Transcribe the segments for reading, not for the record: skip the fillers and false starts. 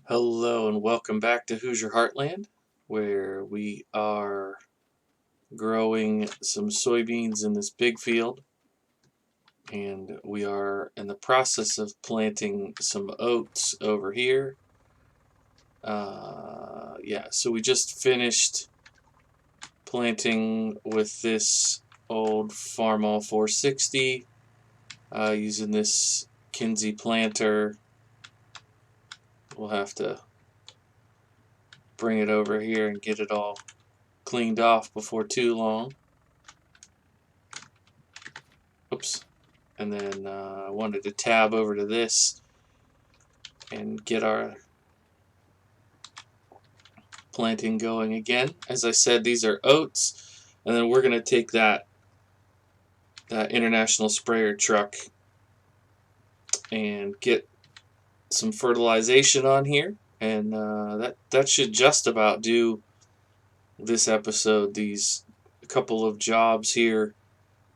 Hello and welcome back to Hoosier Heartland, where we are growing some soybeans in this big field, and we are in the process of planting some oats over here. So we just finished planting with this old Farmall 460 using this Kinsey planter. We'll have to bring it over here and get it all cleaned off before too long. Oops. And then I wanted to tab over to this and get our planting going again. As I said, these are oats, and then we're going to take that international sprayer truck and get some fertilization on here, and that should just about do this episode. These couple of jobs here.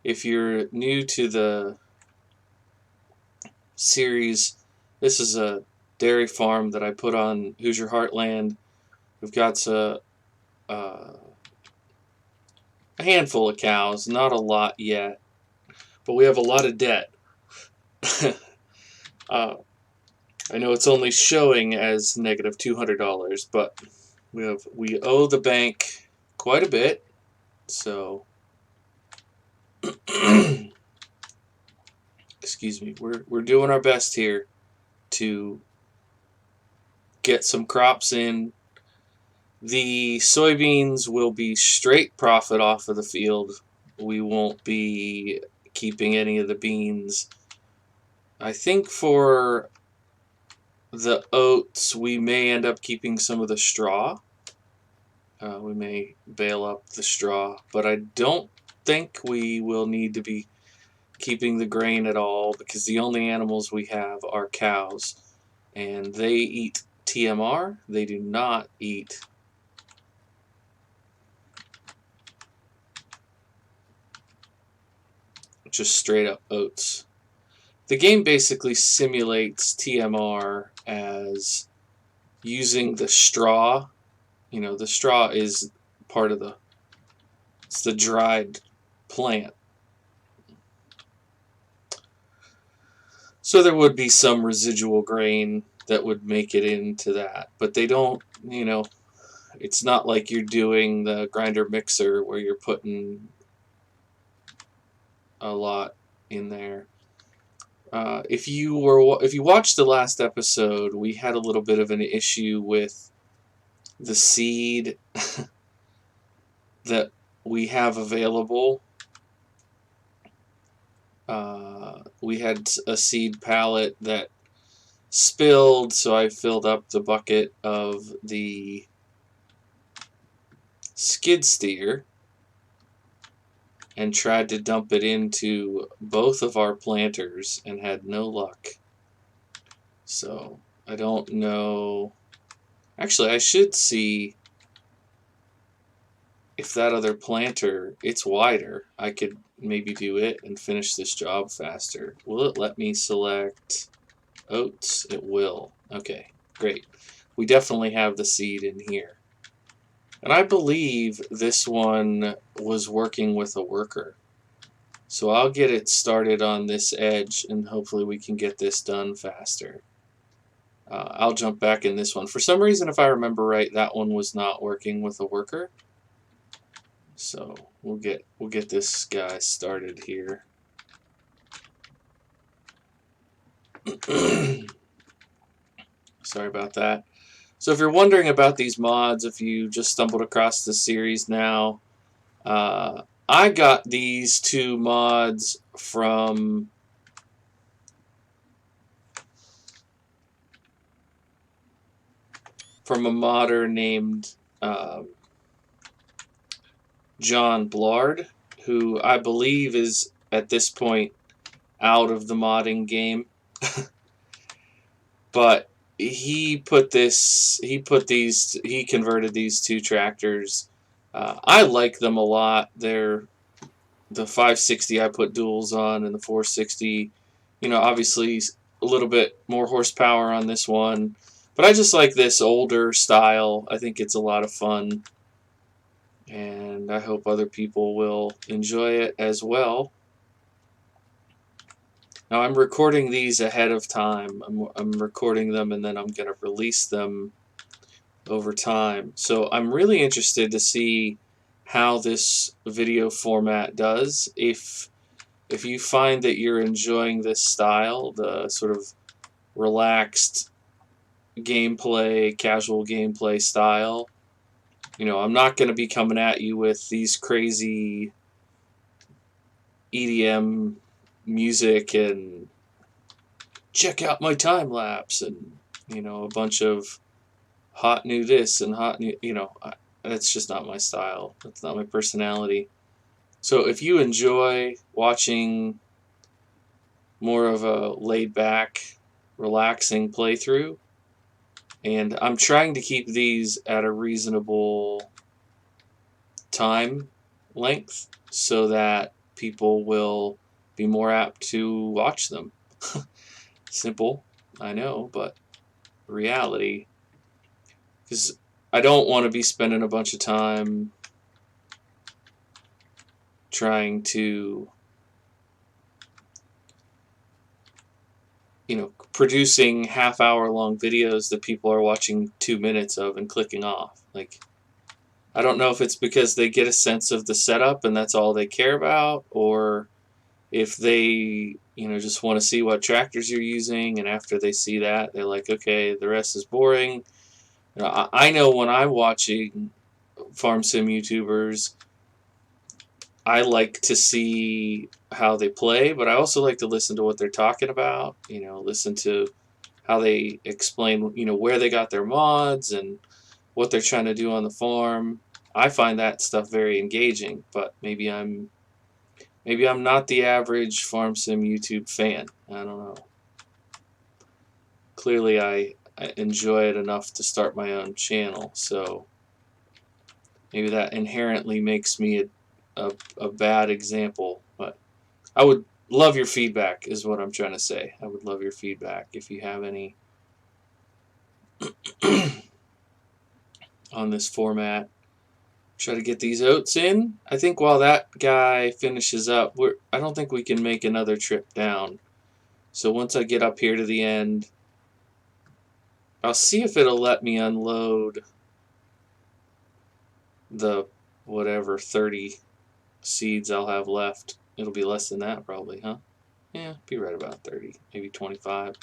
If you're new to the series, this is a dairy farm that I put on Hoosier Heartland. We've got a handful of cows, not a lot yet, but we have a lot of debt. I know it's only showing as negative $200, but we owe the bank quite a bit, so excuse me. We're doing our best here to get some crops in. The soybeans will be straight profit off of the field. We won't be keeping any of the beans. I think for the oats, we may end up keeping some of the straw. We may bale up the straw, but I don't think we will need to be keeping the grain at all, because the only animals we have are cows, and they eat TMR. They do not eat just straight up oats. The game basically simulates TMR as using the straw. You know, the straw is part of it's the dried plant. So there would be some residual grain that would make it into that, but they don't, it's not like you're doing the grinder mixer where you're putting a lot in there. If you watched the last episode, we had a little bit of an issue with the seed that we have available. We had a seed pallet that spilled, so I filled up the bucket of the skid steer and tried to dump it into both of our planters and had no luck. So I don't know. Actually, I should see if that other planter, it's wider. I could maybe do it and finish this job faster. Will it let me select oats? It will. Okay, great. We definitely have the seed in here. And I believe this one was working with a worker. So I'll get it started on this edge, and hopefully we can get this done faster. I'll jump back in this one. For some reason, if I remember right, that one was not working with a worker. So we'll get this guy started here. Sorry about that. So if you're wondering about these mods, if you just stumbled across the series now, I got these two mods from a modder named John Blard, who I believe is at this point out of the modding game. But he converted these two tractors. I like them a lot. They're the 560 I put duals on, and the 460, obviously a little bit more horsepower on this one. But I just like this older style. I think it's a lot of fun, and I hope other people will enjoy it as well. Now I'm recording these ahead of time. I'm recording them and then I'm going to release them over time. So I'm really interested to see how this video format does. If you find that you're enjoying this style, the sort of relaxed gameplay, casual gameplay style, you know, I'm not going to be coming at you with these crazy EDM music and check out my time lapse and, you know, a bunch of hot new this and hot new, you know, that's just not my style. That's not my personality. So if you enjoy watching more of a laid back, relaxing playthrough, and I'm trying to keep these at a reasonable time length so that people will be more apt to watch them. Simple, I know, but reality. Because I don't want to be spending a bunch of time trying to, you know, producing half-hour long videos that people are watching 2 minutes of and clicking off. Like, I don't know if it's because they get a sense of the setup and that's all they care about, or if they, you know, just want to see what tractors you're using, and after they see that, they're like, okay, the rest is boring. You know, I know when I'm watching farm sim YouTubers, I like to see how they play, but I also like to listen to what they're talking about, you know, listen to how they explain, you know, where they got their mods and what they're trying to do on the farm. I find that stuff very engaging, but maybe I'm not the average farm sim YouTube fan. I don't know. Clearly I enjoy it enough to start my own channel, so maybe that inherently makes me a bad example, but I would love your feedback is what I'm trying to say. I would love your feedback if you have any on this format. Try to get these oats in. I think while that guy finishes up, I don't think we can make another trip down. So once I get up here to the end, I'll see if it'll let me unload the whatever 30 seeds I'll have left. It'll be less than that probably, huh? Yeah, be right about 30, maybe 25.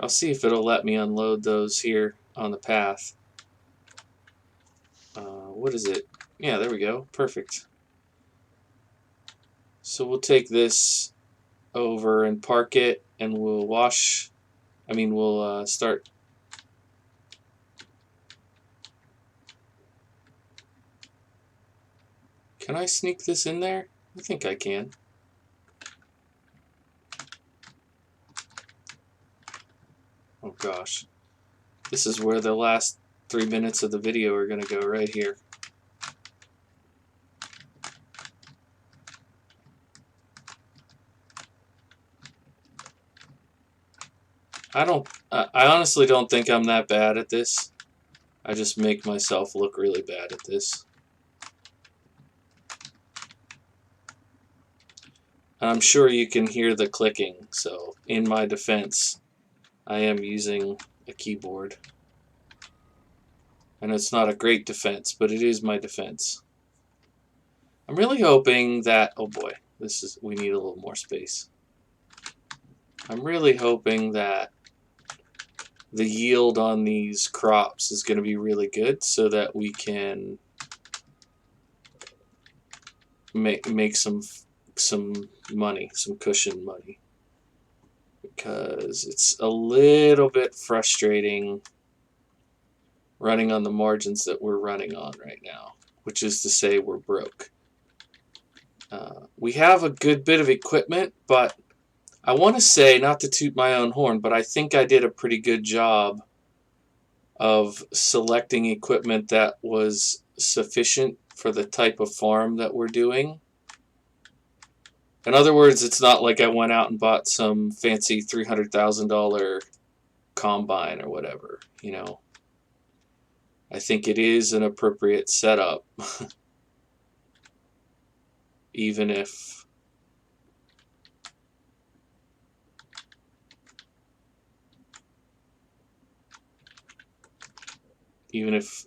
I'll see if it'll let me unload those here on the path. What is it? Yeah, there we go. Perfect. So we'll take this over and park it, and we'll we'll start. Can I sneak this in there? I think I can. Oh gosh. This is where the last 3 minutes of the video are going to go, right here. I honestly don't think I'm that bad at this. I just make myself look really bad at this. And I'm sure you can hear the clicking, so in my defense, I am using a keyboard. And it's not a great defense, but it is my defense. I'm really hoping that, oh boy, we need a little more space. I'm really hoping that the yield on these crops is going to be really good so that we can make some money, some cushion money. Because it's a little bit frustrating running on the margins that we're running on right now, which is to say we're broke. We have a good bit of equipment, but I want to say, not to toot my own horn, but I think I did a pretty good job of selecting equipment that was sufficient for the type of farm that we're doing. In other words, it's not like I went out and bought some fancy $300,000 combine or whatever, I think it is an appropriate setup, even if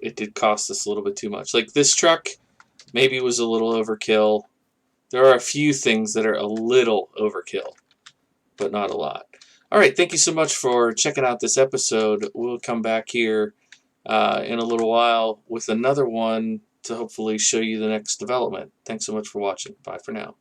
it did cost us a little bit too much. Like this truck maybe was a little overkill. There are a few things that are a little overkill, but not a lot. All right, thank you so much for checking out this episode. We'll come back here in a little while with another one to hopefully show you the next development. Thanks so much for watching. Bye for now.